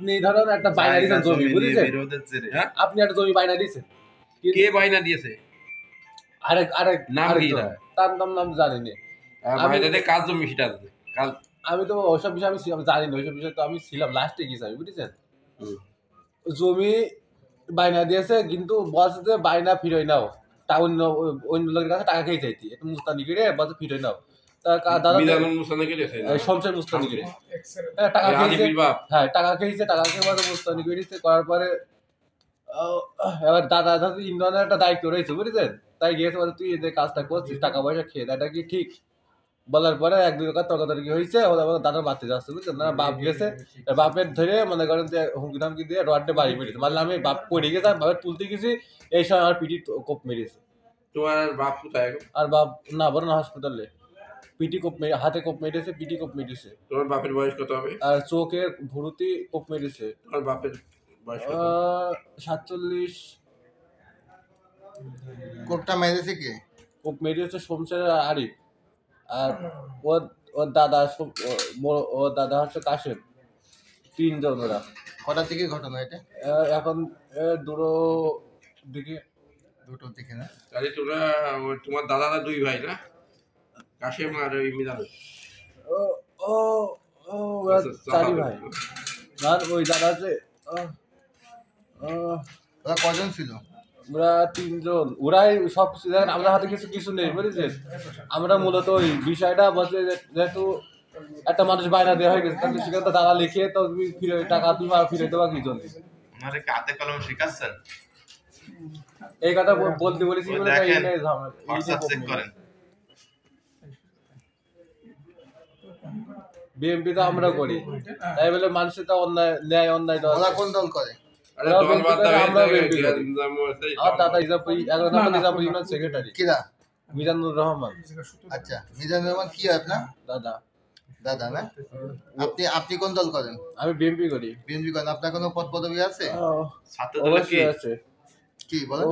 আপনি ধরেন একটা বাইনা দিয়েছেন জমি, বুঝেছেন? আপনি একটা জমি বাইনা দিয়েছেন, কে বাইনা দিয়েছে? আরেক আরেক নাম কি? তার নাম জানি না। কাজ জমি সেটা আমি তো ওইসব বিষয়ে আমি জানি না, ওইসব বিষয়ে তো আমি ছিলাম লাস্টে গেছি আমি, বুঝেছেন? জমি বাইনা দিয়েছে কিন্তু বলছে যে বাইনা ফিরোই নাও, অন্য লোকের কাছে টাকা খেয়ে চাইতি, একটু মুস্তানি করে বলছে ফিরোই নাও। শমশের মুস্তানি করে টাকা খেয়েছে, হ্যাঁ টাকা খেয়েছে, টাকা খেয়ে বলছে মুস্তানি করেছে, করার পরে এবার দাদা ইন্দ্রনের একটা দায়িত্ব রয়েছে, বুঝেছেন? তাই গিয়েছে বলে তুই যে কাজটা করছিস টাকা পয়সা খেয়ে, এটা কি ঠিক? বলার পরে এক দুই টাকা তর্কাতর্কি হয়েছে, দাদার বাড়তে যাচ্ছে, বুঝছেন না? বাপ গেছে, বাপের ধরে মনে করেন যে হুমকি ধামকি দিয়ে রডে বাড়ি মেরেছে, মানে আমি বাপ পড়ে গেছে, আমি বাপের তুলতে গেছি, এই সময় আমার পিটি কোপ মেরেছে। তোমার বাপ কোথায়? আর বাপ না বড় না হাসপাতালে, পিটি কোপ মেরে, হাতে কোপ মেরেছে, পিটি কোপ মেরেছে। তোমার বাপের বয়স কত হবে? আর চোখের ভুরুতি কোপ মেরেছে। তোমার বাপের বয়স কত? 47। কোপটা মেরেছে কে? কোপ মেরেছে শমশের আরিফ, আর ওর দাদা, ওর দাদা হচ্ছে কাশেম, 3 জন ওরা। কটার দিকে ঘটনা এটা? এখন দুটোর দিকে না? তাহলে তোমরা তোমার দাদারা 2 ভাই না? কাশেম আর ওই মিজান। ও 4 ভাই। আর ওই দাদা আছে, ওরা কজন ছিল? ওরা 3 জন। ওরাই সব কিছু দেখেন, আমরা হাতে কিছু নেই, বুঝেছেন? আমরা মূলত ওই বিষয়টা বলছে যেহেতু একটা মানুষ বাইনা দেওয়া হয়ে গেছে, তাহলে সেখানে তো দাদা লিখে তো তুমি ফিরে টাকা তুমি আর ফিরে দেওয়া কি জন্য? আমারে হাতে কলম শিখাচ্ছেন এই কথা বলতে বলেছি বলে তাই এই ঝামেলা। হোয়াটসঅ্যাপ চেক করেন। বিএমপি তো আমরা করি, তাই বলে মানুষের তো অন্যায় ন্যায় অন্যায় তো ওরা কোন দল করে? সেক্রেটারি কিরা? মিজানুর রহমান। আচ্ছা, মিজানুর রহমান কি হয় আপনার? দাদা। দাদা না? আপনি কোন দল করেন? আমি বিএমপি করি। বিএমপি করেন। আপনার কোনো পদ পদবি আছে? ছাত্রদলের কি আছে? কি বলেন?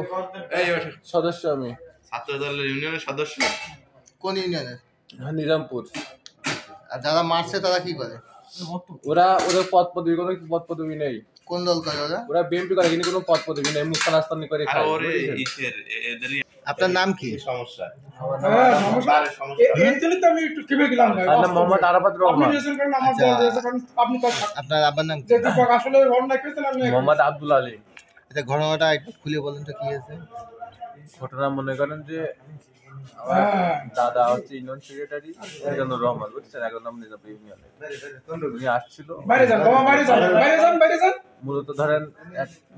সদস্য আমি। ছাত্রদলের ইউনিয়নের সদস্য। কোন ইউনিয়নের? নিজামপুর। আর যারা মারছে তারা কি করে? ওদের পদ পদবি নেই। কোন দল করে ওরা? ওরা বিএমপি করে, কিন্তু কোনো পদ পদবি নেই, মুস্তানাস্তানি করে খায়। আপনার নাম কি? সমস্যা আমি একটু কেঁপে গেলাম ভাই। মোহাম্মদ আরাফাত রহমান। আপনার আব্বার নাম কি? আসলে অন্যায় করেছেন আপনি। মোহাম্মদ আব্দুল আলী। আচ্ছা, ঘটনাটা একটু খুলে বলেন তো কি হয়েছে? ঘটনা মনে করেন যে দাদা হচ্ছে ইউনিয়ন সেক্রেটারি মিজানুর রহমান, বুঝছেন? এখন নাম নিজামপুর ইউনিয়নে উনি আসছিল। মূলত ধরেন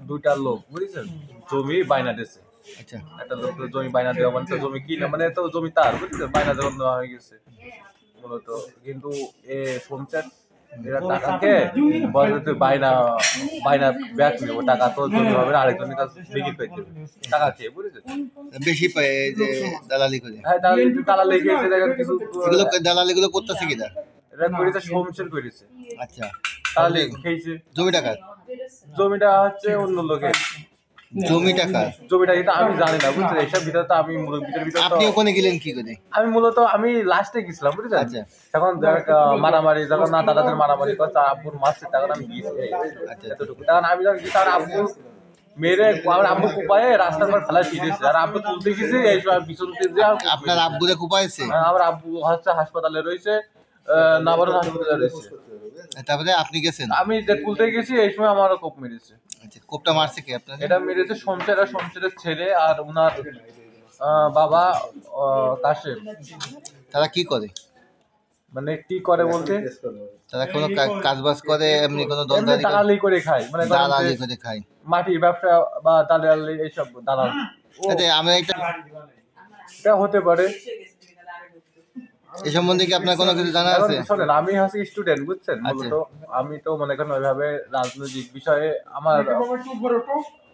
2টা লোক, বুঝছেন, জমি বাইনা দিয়েছে। আচ্ছা, একটা লোক জমি বাইনা দেওয়া মানে জমি কিনা, মানে তো জমি তার, বুঝছেন, বাইনা যখন দেওয়া হয়ে গেছে মূলত। কিন্তু শমশের এরা টাকাকে বলে তুই বাইনা ব্যাক নেবো, টাকা তো জমি হবে আরেকজনের কাছে বিক্রি করে দেবে টাকা খেয়ে, বুঝেছেন? বেশি পায় যে দালালি করে। হ্যাঁ, দালালি খেয়েছে, দেখেন কিছু এগুলো দালালি গুলো করতেছে কিনা? এটা করেছে শমশের করেছে। আচ্ছা, তাহলে খেয়েছে। জমিটা হচ্ছে অন্য লোকের। জমিটা কিন্তু আমি জানি না, বুঝছেন? এইসব ভিতরে তো আমি ভিতরে আপনি ওখানে গেলেন কি করে? আমি মূলত আমি লাস্টে গেছিলাম, বুঝছেন? আচ্ছা, তখন মারামারি, যখন না দাদাদের মারামারি করছে, আব্বুর মারছে, তখন আমি গিয়েছি। এতটুকু তখন আমি যখন গেছি, আর আব্বু মেরে আমার আব্বু কুপায়ে রাস্তার পর ফেলা ফিরেছে, আর আব্বু তুলতে গেছি, এই সময় পিছন থেকে আপনার আব্বুরে কুপাইছে? আমার আব্বু হচ্ছে হাসপাতালে রয়েছে, নাবারণ হাসপাতালে রয়েছে। তারপরে আপনি গেছেন? আমি যে তুলতে গেছি, এই সময় আমারও কোপ মেরেছে। আচ্ছা, কোপটা মারছে কি আপনার? এটা মেরেছে শমশেরের ছেলে আর ওনার বাবা কাশেম। তারা কি করে? মানে কি করে বলতে, তারা কোনো কাজবাজ করে? এমনি কোনো দলদারি? দালালি করে খায়, মানে দালালি করে খায়, মাটির ব্যবসা বা দালালি, এইসব দালাল। আমি এটা হতে পারে। এই সম্বন্ধে কি আপনার কোনো কিছু জানা আছে? শোনেন, আমি হচ্ছে স্টুডেন্ট, বুঝছেন? মূলত আমি তো মনে করেন ওইভাবে রাজনৈতিক বিষয়ে আমার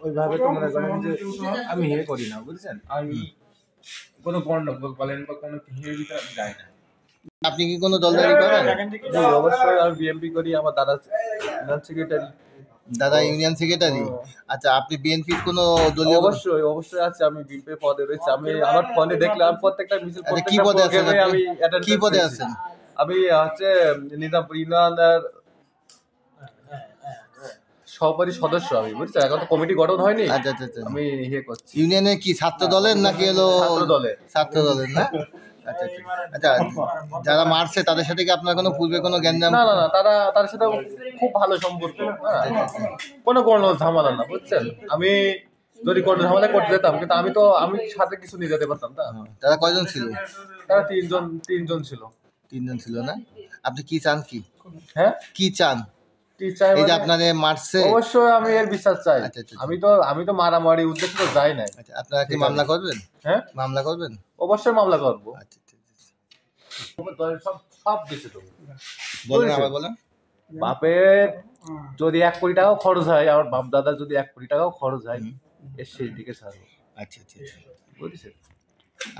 ওইভাবে তো মনে করেন যে আমি করি না, বুঝছেন? আমি কোনো গন্ডগোল বলেন বা কোনো ভিতরে আমি যাই না। আপনি কি কোনো দলদারি করেন? অবশ্যই আমি বিএমপি করি, আমার দাদা ইউনিয়ন সেক্রেটারি। দাদা ইউনিয়ন সেক্রেটারি? আচ্ছা, আপনি বিএনপির কোনো দলীয়? অবশ্যই আছে, আমি বিএনপি পদে রয়েছে। আমি আমার ফোনে দেখলাম প্রত্যেকটা মিছিল, কি পদে আছেন? কি পদে আছেন? আমি হচ্ছে নিজামপুর ইউনিয়নের সহকারী সদস্য আমি, বুঝছেন? এখন তো কমিটি গঠন হয়নি, আচ্ছা আচ্ছা আচ্ছা। আমি ইয়ে করছি ইউনিয়নে কি ছাত্র দলের নাকি হলো ছাত্র দলে। ছাত্র দলের না? আচ্ছা আচ্ছা আচ্ছা, যারা মারছে তাদের সাথে কি আপনার কোনো পূর্বে কোনো গ্যাঞ্জাম? না না না, তার সাথে খুব ভালো সম্পর্ক, হ্যাঁ, কোনো ঝামেলা না, বুঝছেন? আমি যদি কোনো ঝামেলা করতে যেতাম, কিন্তু আমি সাথে কিছু নিয়ে যেতে পারতাম না। তারা কয়জন ছিল? তারা তিনজন ছিল। 3 জন ছিল না? আপনি কি চান, কি হ্যাঁ, কি চান? কি চাই এই যে মানে? আপনাদের মারছে, অবশ্যই আমি এর বিশ্বাস চাই। আচ্ছা, আচ্ছা, আমি তো মারামারি উদ্দেশ্য তো যাই নাই। আচ্ছা, আপনারা কি মামলা করবেন? হ্যাঁ, মামলা করবেন? অবশ্যই মামলা করবো। আচ্ছা আচ্ছা আচ্ছা। সব দিচ্ছে তো। বলেন, আবার বলেন। বাপের যদি 1 কোটি টাকাও খরচ হয়, আমার বাপ দাদা যদি 1 কোটি টাকাও খরচ হয়, এর সেই দিকে ছাড়বো, আচ্ছা আচ্ছা আচ্ছা। বুঝেছেন?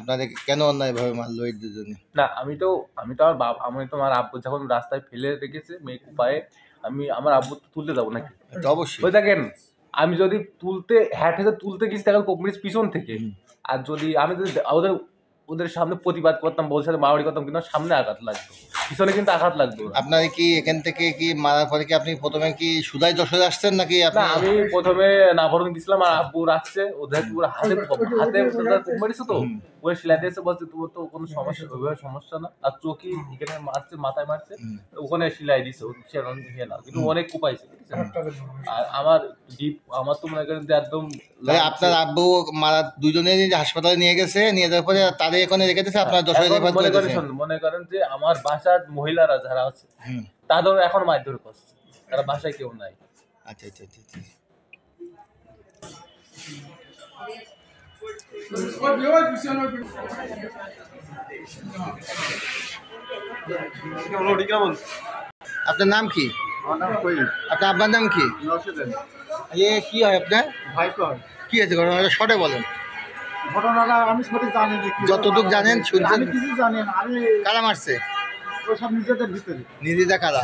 আপনাদের কেন অন্যায়ভাবে মারলো এই দুজনে? না, আমি তো আমার আব্বু যখন রাস্তায় ফেলে রেখেছে মেয়ে কুপায়ে, আমার আব্বু তো তুলতে যাবো নাকি? তো অবশ্যই। ওই দেখেন, আমি যদি হেঁটে তুলতে গেছি তখন কোম্পানির পিছন থেকে, আর যদি আমি যদি ওদের সামনে প্রতিবাদ করতাম, বলছে মারামারি করতাম, কিন্তু সামনে আঘাত লাগতো, পিছনে কিন্তু আঘাত লাগতো না। আপনার কি এখান থেকে কি মারার পরে কি আপনি প্রথমে কি সুদাই যশোরে আসছেন নাকি না, আপনি? আমি প্রথমে নাভরণ গেছিলাম, আর আব্বু রাখছে ওদের পুরো হাতে মেরেছে, তো ওই সেলাই দিয়েছে, বলছে তোমার তো কোনো সমস্যা না, আর চোখই এখানে মারছে, মাথায় মারছে, ওখানে সেলাই দিছে, সেরকম দিয়ে না, কিন্তু অনেক কুপাইছে। আর আমার তো মনে করেন যে একদম তাহলে আপনার আব্বু মারা দুজনে হাসপাতালে নিয়ে গেছে, নিয়ে যাওয়ার পরে তাদের এখানে রেখে দিয়েছে, আপনার যশোরে রেফার করে দিয়েছে। মনে করেন যে আমার বাসার মহিলারা যারা আছে তাদের এখন মারধর করছে, তারা বাসায় কেউ নাই। আচ্ছা আচ্ছা আচ্ছা আচ্ছা। আপনার নাম কি? আপনার আব্বার নাম কি? কি হয় আপনার? কি আছে ঘটনাটা শর্টে বলেন। ঘটনাটা আমি সঠিক জানি না, যতটুকু জানেন শুনছেন। আমি কিছু জানি না। আমি কারা মারছে? ওই সব নিজেদের ভিতরে নিজেরা কারা?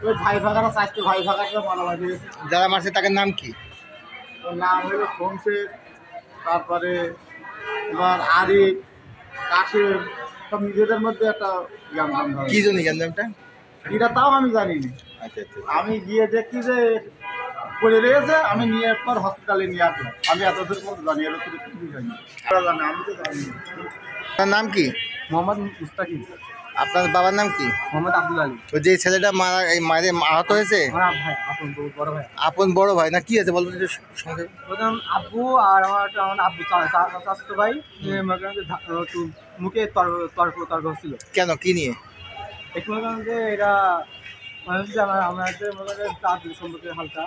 ওই ভাই ভাগারা চাইতে ভাই ভাগারা মারামারি হয়েছে। যারা মারছে তাকে নাম কি? ওর নাম হলো খোমসের, তারপরে এবার আরিফ, কাশিম, সব নিজেদের মধ্যে একটা জ্ঞান কি জন্য গ্যাঞ্জামটা? এটা তাও আমি জানি না। আচ্ছা আচ্ছা। আমি গিয়ে দেখছি যে পড়ে রয়েছে, আমি নিয়ে একবার হসপিটালে নিয়ে আসলাম। আমি এতদূর মতো জানি, এর কিছু জানি না, আমি তো জানি না। আপনার নাম কি? মোহাম্মদ মুস্তাকিম। আপনার বাবার নাম কি? মোহাম্মদ আব্দুল আলী। ওই যে ছেলেটা মারে আহত হয়েছে, আমার ভাই, বড় ভাই। আপন বড় ভাই না? কি আছে বলতো একটু সংক্ষেপে। প্রথম আব্বু আর আমার আব্বু চাচাতো ভাই একটু মুখে তর্ক হচ্ছিল। কেন, কি নিয়ে? একটু মনে করেন যে এরা আমাদের মনে করেন চার সম্পর্কে হালকা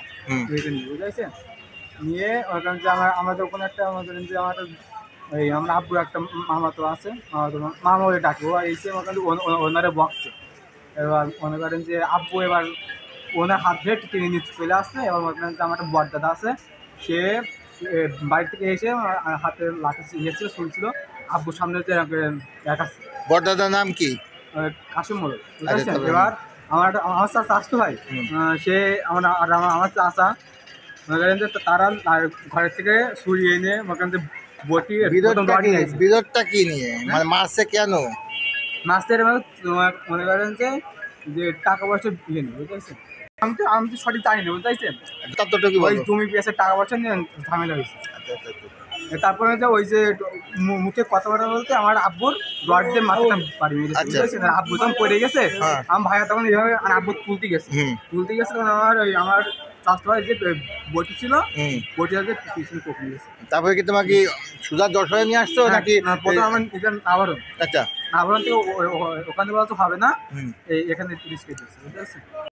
বুঝাইছেন নিয়ে ওখানে যে আমাদের ওখানে একটা আমাদের যে আমার এই আমরা আব্বুর একটা মামা তো আছে, মামা ওই ডাকে ও এসে ওনারে বকছে। এবার মনে করেন যে আব্বু এবার ওনার হাত ধরে টেনে নিতে চলে আসছে। এবার মনে করেন যে আমার একটা বড়দাদা আছে, সে বাড়ি থেকে এসে হাতে লাঠি ইয়েছিল, শুনছিল আব্বুর সামনে যে দেখাচ্ছে। বড়দাদার নাম কি? কাশিম মোড়, বুঝতে পারছেন? এবার আমার চাচা আসতো ভাই, সে আমার চাচা মনে করেন যে তারা ঘরের থেকে ছুরি এনে মনে করেন যে বটি বিরোধটা কি নিয়ে, মানে মারছে কেন? মাস্টার মনে করেন যে টাকা পয়সা দিয়ে নেই, বুঝতে পারছেন? আমি তো সঠিক জানি না, বুঝতে পারছেন? তত্ত্বটা ওই জমি পেয়েছে, টাকা পয়সা নিয়ে ঝামেলা হয়েছে। তারপরে যে ওই যে মুখে কথা বলতে আমার আব্বুর রড দিয়ে মাথাটা বাড়ি মেরেছে। আব্বু যখন পড়ে গেছে, আমার ভাইয়া তখন এইভাবে আব্বু তুলতে গেছে তখন আমার চাষটা যে বটি ছিল, বটিটাকে পিছনে পকড়ে গেছে। তারপরে কি তোমাকে সুজা যশোরে নিয়ে আসতো নাকি? প্রথম আমার আবারও আচ্ছা, আবারণ থেকে ওখানে বলা তো হবে না, এখানে পুলিশকে দিয়েছে, বুঝতে পারছেন?